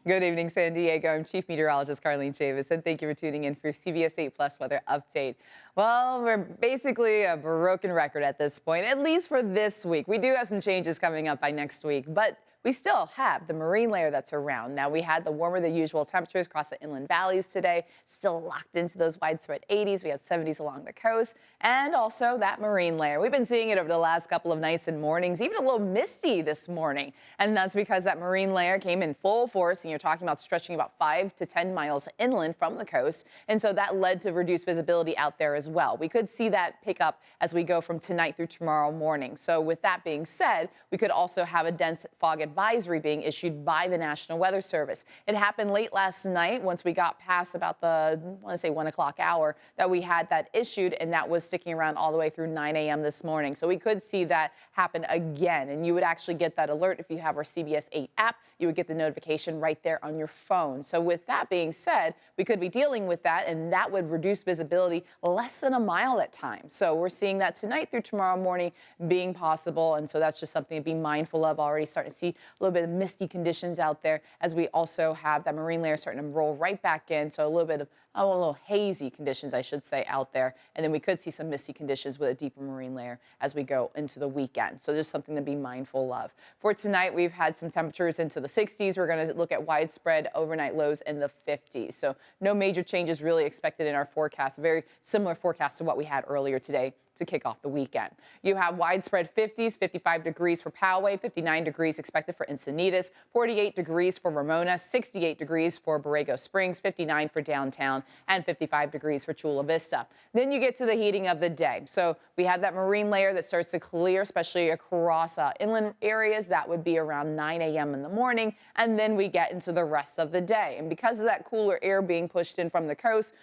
Good evening, San Diego. I'm Chief Meteorologist Carlene Chavis, and thank you for tuning in for CBS 8 Plus Weather Update. Well, we're basically a broken record at this point, at least for this week. We do have some changes coming up by next week, but we still have the marine layer that's around. Now, we had the warmer than usual temperatures across the inland valleys today, still locked into those widespread 80s. We had 70s along the coast, and also that marine layer. We've been seeing it over the last couple of nights and mornings, even a little misty this morning. And that's because that marine layer came in full force, and you're talking about stretching about 5 to 10 miles inland from the coast. And so that led to reduced visibility out there as well. We could see that pick up as we go from tonight through tomorrow morning. So with that being said, we could also have a dense fog advisory being issued by the National Weather Service. It happened late last night once we got past about the, I want to say 1 o'clock hour that we had that issued, and that was sticking around all the way through 9 a.m. this morning. So we could see that happen again, and you would actually get that alert if you have our CBS 8 app. You would get the notification right there on your phone. So with that being said, we could be dealing with that, and that would reduce visibility less than a mile at times. So we're seeing that tonight through tomorrow morning being possible, and so that's just something to be mindful of. Already starting to see a little bit of misty conditions out there as we also have that marine layer starting to roll right back in. So a little bit of a little hazy conditions, I should say, out there. And then we could see some misty conditions with a deeper marine layer as we go into the weekend. So just something to be mindful of. For tonight, we've had some temperatures into the 60s. We're going to look at widespread overnight lows in the 50s. So no major changes really expected in our forecast. Very similar forecast to what we had earlier today to kick off the weekend. You have widespread 50s, 55 degrees for Poway, 59 degrees expected for Encinitas, 48 degrees for Ramona, 68 degrees for Borrego Springs, 59 for downtown, and 55 degrees for Chula Vista. Then you get to the heating of the day. So we have that marine layer that starts to clear, especially across inland areas. That would be around 9 a.m. in the morning, and then we get into the rest of the day. And because of that cooler air being pushed in from the coast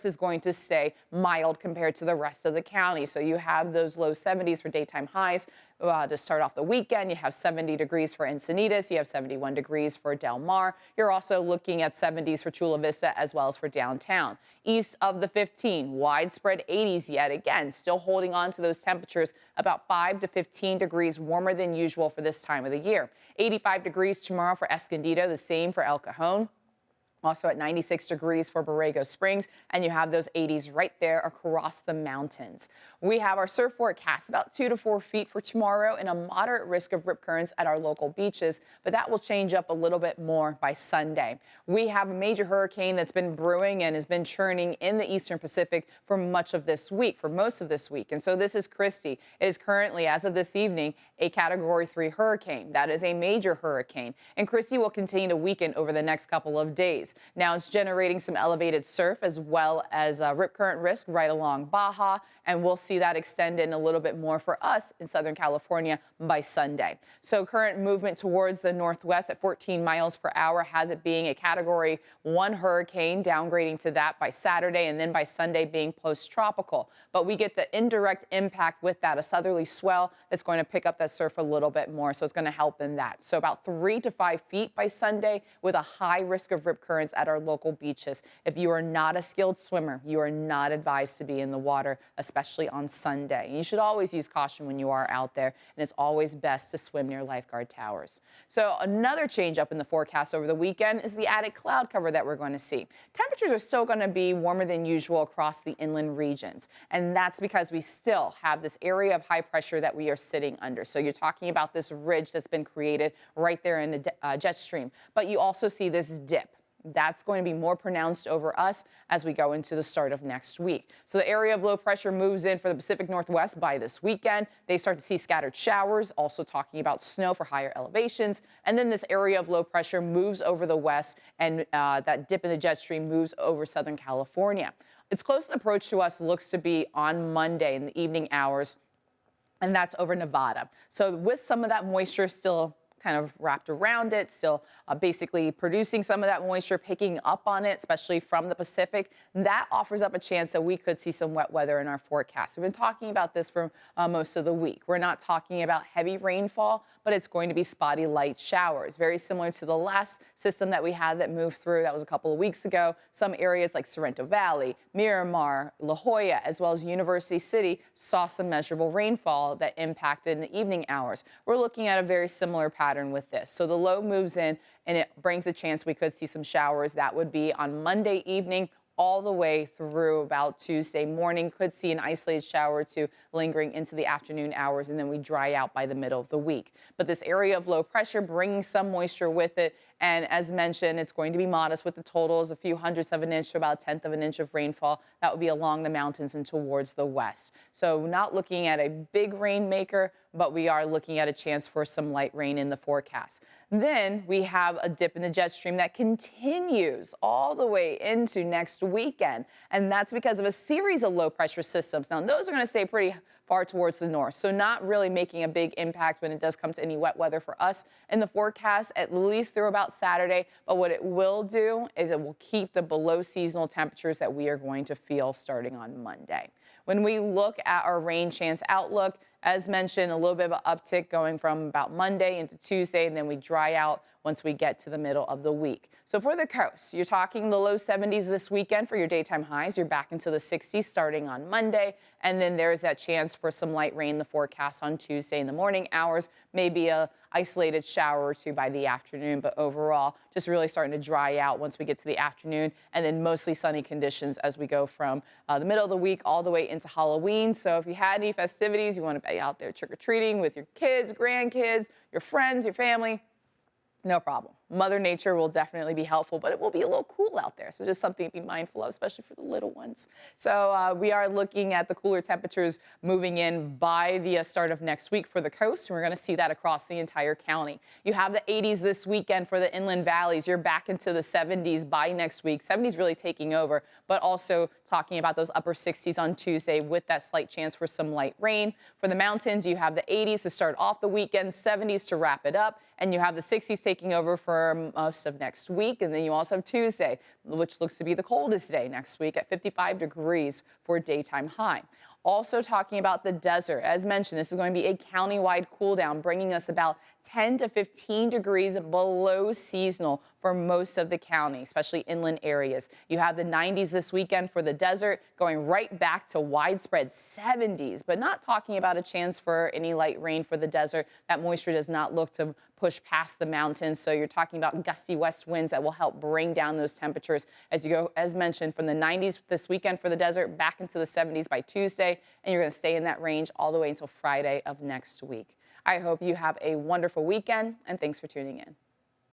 is going to stay mild compared to the rest of the county. So you have those low 70s for daytime highs. To start off the weekend, you have 70 degrees for Encinitas, you have 71 degrees for Del Mar. You're also looking at 70s for Chula Vista as well as for downtown. East of the 15, widespread 80s yet again, still holding on to those temperatures about 5 to 15 degrees warmer than usual for this time of the year. 85 degrees tomorrow for Escondido, the same for El Cajon. Also at 96 degrees for Borrego Springs, and you have those 80s right there across the mountains. We have our surf forecast about 2 to 4 feet for tomorrow and a moderate risk of rip currents at our local beaches, but that will change up a little bit more by Sunday. We have a major hurricane that's been brewing and has been churning in the eastern Pacific for much of this week, for most of this week. And so this is Kristy. It is currently, as of this evening, a Category 3 hurricane. That is a major hurricane. And Kristy will continue to weaken over the next couple of days. Now it's generating some elevated surf as well as rip current risk right along Baja, and we'll see that extend in a little bit more for us in Southern California by Sunday. So current movement towards the northwest at 14 miles per hour has it being a Category 1 hurricane, downgrading to that by Saturday, and then by Sunday being post-tropical. But we get the indirect impact with that, a southerly swell that's going to pick up that surf a little bit more, so it's going to help in that. So about 3 to 5 feet by Sunday with a high risk of rip currents at our local beaches. If you are not a skilled swimmer, you are not advised to be in the water, especially on Sunday. And you should always use caution when you are out there, and it's always best to swim near lifeguard towers. So another change up in the forecast over the weekend is the added cloud cover that we're going to see. Temperatures are still going to be warmer than usual across the inland regions, and that's because we still have this area of high pressure that we are sitting under. So you're talking about this ridge that's been created right there in the jet stream, but you also see this dip. That's going to be more pronounced over us as we go into the start of next week. So the area of low pressure moves in for the Pacific Northwest by this weekend. They start to see scattered showers, also talking about snow for higher elevations. And then this area of low pressure moves over the west, and that dip in the jet stream moves over Southern California. Its closest approach to us looks to be on Monday in the evening hours, and that's over Nevada. So with some of that moisture still kind of wrapped around it, still basically producing some of that moisture, picking up on it, especially from the Pacific, that offers up a chance that we could see some wet weather in our forecast. We've been talking about this for most of the week. We're not talking about heavy rainfall, but it's going to be spotty light showers, very similar to the last system that we had that moved through. That was a couple of weeks ago. Some areas like Sorrento Valley, Miramar, La Jolla, as well as University City saw some measurable rainfall that impacted in the evening hours. We're looking at a very similar pattern pattern with this. So the low moves in and it brings a chance we could see some showers. That would be on Monday evening all the way through about Tuesday morning. Could see an isolated shower or two lingering into the afternoon hours, and then we dry out by the middle of the week. But this area of low pressure bringing some moisture with it. And as mentioned, it's going to be modest with the totals, a few hundredths of an inch to about a tenth of an inch of rainfall. That would be along the mountains and towards the west. So not looking at a big rainmaker, but we are looking at a chance for some light rain in the forecast. Then we have a dip in the jet stream that continues all the way into next weekend. And that's because of a series of low pressure systems. Now, those are going to stay pretty far towards the north, so not really making a big impact when it does come to any wet weather for us in the forecast, at least through about Saturday. But what it will do is it will keep the below seasonal temperatures that we are going to feel starting on Monday. When we look at our rain chance outlook, as mentioned, a little bit of an uptick going from about Monday into Tuesday, and then we dry out once we get to the middle of the week. So for the coast, you're talking the low 70s this weekend for your daytime highs. You're back into the 60s starting on Monday, and then there's that chance for some light rain in the forecast on Tuesday in the morning hours, maybe a isolated shower or two by the afternoon, but overall just really starting to dry out once we get to the afternoon, and then mostly sunny conditions as we go from the middle of the week all the way into Halloween. So if you had any festivities, you want to be out there trick-or-treating with your kids, grandkids, your friends, your family, no problem. Mother Nature will definitely be helpful, but it will be a little cool out there. So just something to be mindful of, especially for the little ones. So we are looking at the cooler temperatures moving in by the start of next week for the coast. And we're going to see that across the entire county. You have the 80s this weekend for the inland valleys. You're back into the 70s by next week. 70s really taking over, but also talking about those upper 60s on Tuesday with that slight chance for some light rain. For the mountains, you have the 80s to start off the weekend, 70s to wrap it up, and you have the 60s taking over for most of next week. And then you also have Tuesday, which looks to be the coldest day next week at 55 degrees for a daytime high. Also talking about the desert, as mentioned, this is going to be a countywide cool down, bringing us about 10 to 15 degrees below seasonal for most of the county, especially inland areas. You have the 90s this weekend for the desert, going right back to widespread 70s, but not talking about a chance for any light rain for the desert. That moisture does not look to push past the mountains, so you're talking about gusty west winds that will help bring down those temperatures as you go, as mentioned, from the 90s this weekend for the desert back into the 70s by Tuesday, and you're going to stay in that range all the way until Friday of next week. I hope you have a wonderful weekend, and thanks for tuning in.